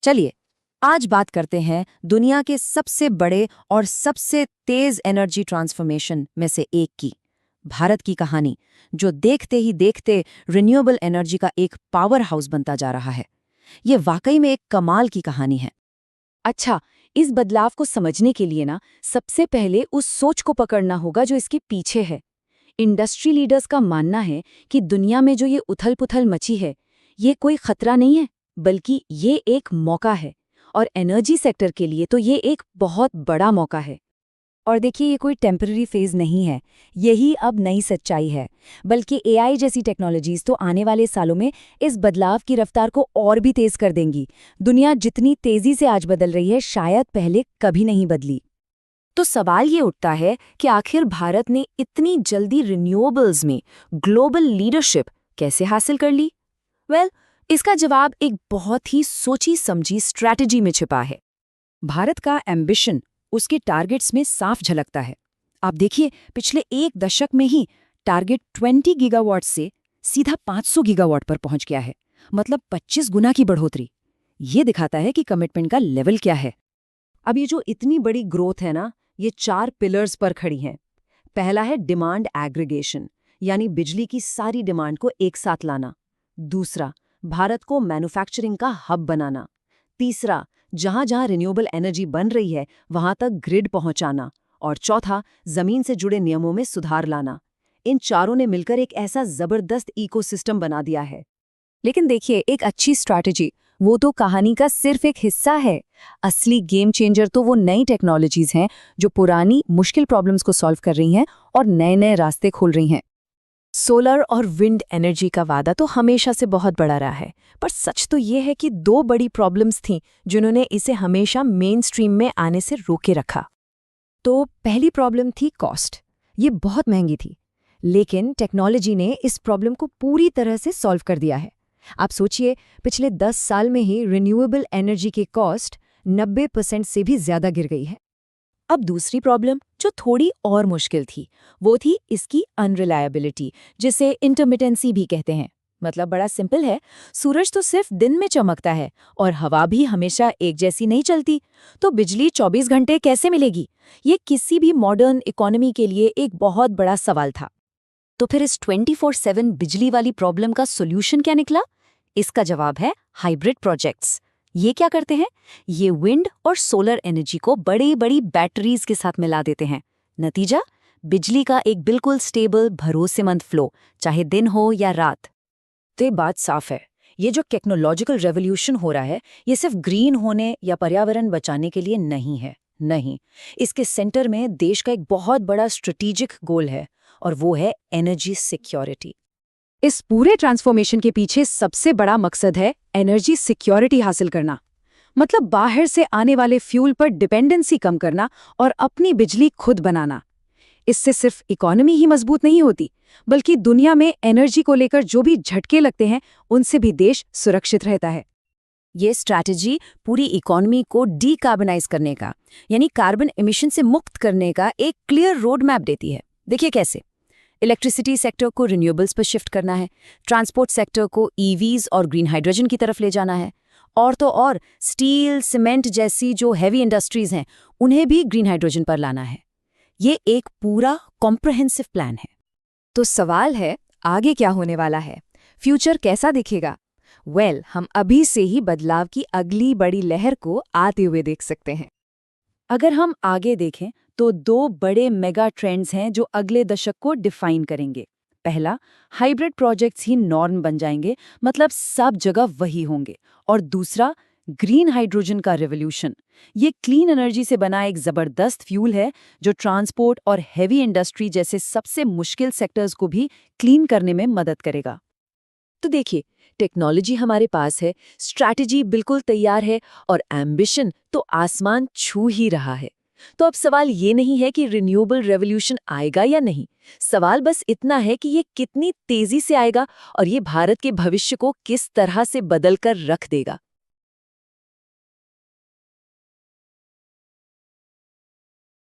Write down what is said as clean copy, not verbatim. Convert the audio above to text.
चलिए आज बात करते हैं दुनिया के सबसे बड़े और सबसे तेज एनर्जी ट्रांसफॉर्मेशन में से एक की, भारत की कहानी, जो देखते ही देखते रिन्यूएबल एनर्जी का एक पावर हाउस बनता जा रहा है। ये वाकई में एक कमाल की कहानी है। अच्छा, इस बदलाव को समझने के लिए ना सबसे पहले उस सोच को पकड़ना होगा जो इसके पीछे है। इंडस्ट्री लीडर्स का मानना है कि दुनिया में जो ये उथल-पुथल मची है, ये कोई खतरा नहीं है, बल्कि ये एक मौका है। और एनर्जी सेक्टर के लिए तो ये एक बहुत बड़ा मौका है। और देखिए, ये कोई टेम्पररी फेज नहीं है, यही अब नई सच्चाई है। बल्कि एआई जैसी टेक्नोलॉजीज तो आने वाले सालों में इस बदलाव की रफ्तार को और भी तेज कर देंगी। दुनिया जितनी तेजी से आज बदल रही है, शायद पहले कभी नहीं बदली। तो सवाल ये उठता है कि आखिर भारत ने इतनी जल्दी रिन्यूएबल्स में ग्लोबल लीडरशिप कैसे हासिल कर ली? इसका जवाब एक बहुत ही सोची समझी स्ट्रैटेजी में छिपा है। भारत का एम्बिशन उसके टारगेट्स में साफ झलकता है। आप देखिए, पिछले एक दशक में ही टारगेट 20 गीगावाट से सीधा 500 गीगावाट पर पहुंच गया है, मतलब 25 गुना की बढ़ोतरी। ये दिखाता है कि कमिटमेंट का लेवल क्या है। अब ये जो इतनी बड़ी ग्रोथ है ना, ये 4 पिलर्स पर खड़ी हैं। पहला है डिमांड एग्रीगेशन, यानी बिजली की सारी डिमांड को एक साथ लाना। दूसरा, भारत को मैन्युफैक्चरिंग का हब बनाना। तीसरा, जहां जहां रिन्यूएबल एनर्जी बन रही है वहां तक ग्रिड पहुंचाना। और चौथा, जमीन से जुड़े नियमों में सुधार लाना। इन चारों ने मिलकर एक ऐसा जबरदस्त इकोसिस्टम बना दिया है। लेकिन देखिए, एक अच्छी स्ट्रैटेजी वो तो कहानी का सिर्फ एक हिस्सा है। असली गेम चेंजर तो वो नई टेक्नोलॉजीज हैं जो पुरानी मुश्किल प्रॉब्लम्स को सॉल्व कर रही हैं और नए नए रास्ते खोल रही हैं। सोलर और विंड एनर्जी का वादा तो हमेशा से बहुत बड़ा रहा है, पर सच तो ये है कि 2 बड़ी प्रॉब्लम्स थीं जिन्होंने इसे हमेशा मेन स्ट्रीम में आने से रोके रखा। तो पहली प्रॉब्लम थी कॉस्ट। ये बहुत महंगी थी, लेकिन टेक्नोलॉजी ने इस प्रॉब्लम को पूरी तरह से सॉल्व कर दिया है। आप सोचिए, पिछले 10 साल में ही रिन्यूएबल एनर्जी की कॉस्ट 90% से भी ज्यादा गिर गई है। अब दूसरी प्रॉब्लम जो थोड़ी और मुश्किल थी, वो थी इसकी अनरिलायबिलिटी, जिसे इंटरमिटेंसी भी कहते हैं। मतलब बड़ा सिंपल है, सूरज तो सिर्फ दिन में चमकता है और हवा भी हमेशा एक जैसी नहीं चलती, तो बिजली 24 घंटे कैसे मिलेगी? ये किसी भी मॉडर्न इकोनॉमी के लिए एक बहुत बड़ा सवाल था। तो फिर इस 24/7 बिजली वाली प्रॉब्लम का सोल्यूशन क्या निकला? इसका जवाब है हाइब्रिड प्रोजेक्ट्स। ये क्या करते हैं? ये विंड और सोलर एनर्जी को बड़ी बड़ी बैटरीज के साथ मिला देते हैं। नतीजा, बिजली का एक बिल्कुल स्टेबल, भरोसेमंद फ्लो, चाहे दिन हो या रात। तो ये बात साफ है, ये जो टेक्नोलॉजिकल रेवोल्यूशन हो रहा है, ये सिर्फ ग्रीन होने या पर्यावरण बचाने के लिए नहीं है। नहीं, इसके सेंटर में देश का एक बहुत बड़ा स्ट्रेटेजिक गोल है, और वो है एनर्जी सिक्योरिटी। इस पूरे ट्रांसफॉर्मेशन के पीछे सबसे बड़ा मकसद है एनर्जी सिक्योरिटी हासिल करना। मतलब बाहर से आने वाले फ्यूल पर डिपेंडेंसी कम करना और अपनी बिजली खुद बनाना। इससे सिर्फ इकोनॉमी ही मजबूत नहीं होती, बल्कि दुनिया में एनर्जी को लेकर जो भी झटके लगते हैं, उनसे भी देश सुरक्षित रहता है। ये स्ट्रैटेजी पूरी इकोनॉमी को डीकार्बनाइज करने का, यानी कार्बन एमिशन से मुक्त करने का एक क्लियर रोड मैप देती है। देखिए कैसे। इलेक्ट्रिसिटी सेक्टर को रिन्यूएबल्स पर शिफ्ट करना है, ट्रांसपोर्ट सेक्टर को ईवीज और ग्रीन हाइड्रोजन की तरफ ले जाना है, और तो और स्टील, सीमेंट जैसी जो हैवी इंडस्ट्रीज हैं, उन्हें भी ग्रीन हाइड्रोजन पर लाना है। ये एक पूरा कॉम्प्रहेंसिव प्लान है। तो सवाल है, आगे क्या होने वाला है? फ्यूचर कैसा दिखेगा? हम अभी से ही बदलाव की अगली बड़ी लहर को आते हुए देख सकते हैं। अगर हम आगे देखें तो 2 बड़े मेगा ट्रेंड्स हैं जो अगले दशक को डिफाइन करेंगे। पहला, हाइब्रिड प्रोजेक्ट्स ही नॉर्म बन जाएंगे, मतलब सब जगह वही होंगे। और दूसरा, ग्रीन हाइड्रोजन का रेवोल्यूशन। ये क्लीन एनर्जी से बना एक जबरदस्त फ्यूल है जो ट्रांसपोर्ट और हेवी इंडस्ट्री जैसे सबसे मुश्किल सेक्टर्स को भी क्लीन करने में मदद करेगा। तो देखिए, टेक्नोलॉजी हमारे पास है, स्ट्रैटेजी बिल्कुल तैयार है, और एम्बिशन तो आसमान छू ही रहा है। तो अब सवाल ये नहीं है कि रिन्यूएबल रेवोल्यूशन आएगा या नहीं, सवाल बस इतना है कि ये कितनी तेजी से आएगा और ये भारत के भविष्य को किस तरह से बदल कर रख देगा।